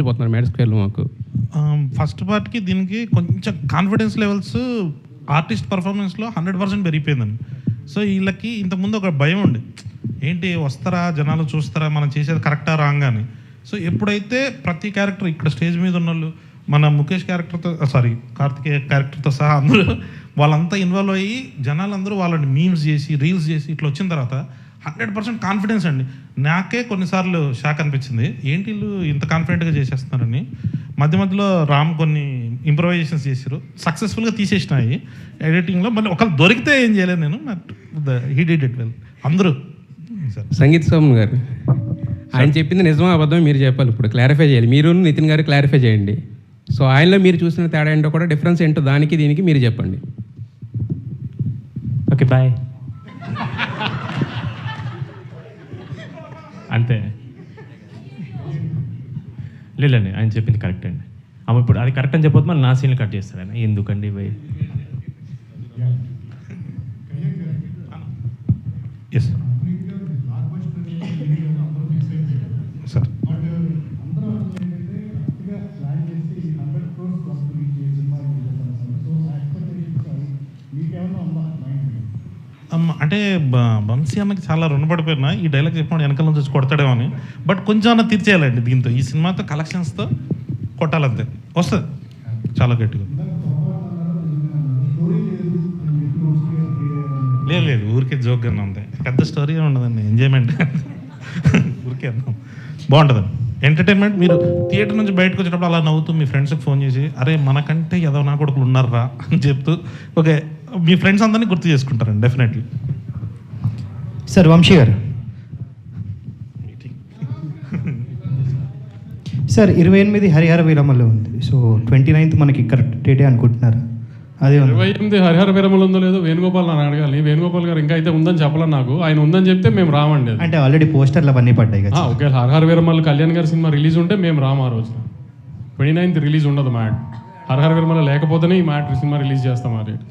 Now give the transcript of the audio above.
పోతున్నారు మేడ స్క్వేర్లో మాకు. ఫస్ట్ పార్ట్కి దీనికి కొంచెం కాన్ఫిడెన్స్ లెవెల్స్ ఆర్టిస్ట్ పర్ఫార్మెన్స్లో 100% పెరిగిపోయిందండి. సో వీళ్ళకి ఇంతకుముందు ఒక భయం ఉండి ఏంటి వస్తారా జనాలు చూస్తారా మనం చేసేది కరెక్టా రాంగ్ అని. సో ఎప్పుడైతే ప్రతి క్యారెక్టర్ ఇక్కడ స్టేజ్ మీద ఉన్న వాళ్ళు మన ముఖేష్ క్యారెక్టర్తో కార్తికేయ క్యారెక్టర్తో సహా అందరూ వాళ్ళంతా ఇన్వాల్వ్ అయ్యి జనాలందరూ వాళ్ళని మీమ్స్ చేసి రీల్స్ చేసి ఇట్లా వచ్చిన తర్వాత 100% కాన్ఫిడెన్స్ అండి. నాకే కొన్నిసార్లు షాక్ అనిపించింది, ఏంటి వీళ్ళు ఇంత కాన్ఫిడెంట్గా చేసేస్తున్నారని. మధ్య మధ్యలో రామ్ కొన్ని ఇంప్రవైజేషన్స్ చేశారు, సక్సెస్ఫుల్గా తీసేసినాయి ఎడిటింగ్లో. మళ్ళీ ఒకళ్ళు దొరికితే ఏం చేయలేదు నేను, హీ డిడ్ ఇట్ వెల్ అందరూ. సంగీత్ సోమన్ గారు ఆయన చెప్పింది నిజమా అబద్ధం మీరు చెప్పాలి, ఇప్పుడు క్లారిఫై చేయాలి. మీరు నితిన్ గారు క్లారిఫై చేయండి. సో ఆయనలో మీరు చూసిన తేడా ఏంటో కూడా డిఫరెన్స్ ఏంటో దానికి దీనికి మీరు చెప్పండి. Okay bye. అంతే లేదండి, ఆయన చెప్పింది కరెక్ట్ అండి. ఆమె ఇప్పుడు అది కరెక్ట్ అని చెప్పొద్దు, మళ్ళీ నా సీన్లు కట్ చేస్తారు ఆయన. ఎందుకండి బై ఎస్ సార్. అంటే వంశీ అన్నకి చాలా రుణపడిపోయినా ఈ డైలాగ్ చెప్పినప్పుడు వెనకాల నుంచి వచ్చి కొడతాడేమో అని. బట్ కొంచెం అన్న తీర్చేయాలండి దీంతో, ఈ సినిమాతో కలెక్షన్స్తో కొట్టాలంతే, వస్తుంది చాలా గట్టిగా. లేదు ఊరికే జోక్ అన్నా ఉంది, పెద్ద స్టోరీ ఉండదండి, ఎంజాయ్మెంట్ ఊరికే అన్నాం. బాగుంటుందండి ఎంటర్టైన్మెంట్. మీరు థియేటర్ నుంచి బయటకు వచ్చేటప్పుడు అలా నవ్వుతూ మీ ఫ్రెండ్స్కి ఫోన్ చేసి అరే మనకంటే ఏదో నా కొడుకులు ఉన్నారా అని చెప్తూ ఓకే మీ ఫ్రెండ్స్ అందరినీ గుర్తు చేసుకుంటారండి డెఫినెట్లీ. సార్ వంశీ గారు, సార్ 28 హరిహర వీరమల్లో ఉంది. సో 29th మనకి కరెక్ట్ డేటే అనుకుంటున్నారా? అదే 28 హరిహర వీరమలు ఉందో లేదో వేణుగోపాల్ నన్ను అడగాలి. వేణుగోపాల్ గారు ఇంకా అయితే ఉందని చెప్పాలి నాకు. ఆయన ఉందని చెప్తే మేము రామండి. అంటే ఆల్రెడీ పోస్టర్లు అవన్నీ పడ్డాయి కదా. ఓకే, హరిహర వీరమల్ కళ్యాణ్ గారి సినిమా రిలీజ్ ఉంటే మేము రాము. ఆ రోజున 29th రిలీజ్ ఉండదు మ్యాట్. హరిహర వీరమల లేకపోతేనే ఈ మ్యాట్ సినిమా రిలీజ్ చేస్తాం ఆ రేట్.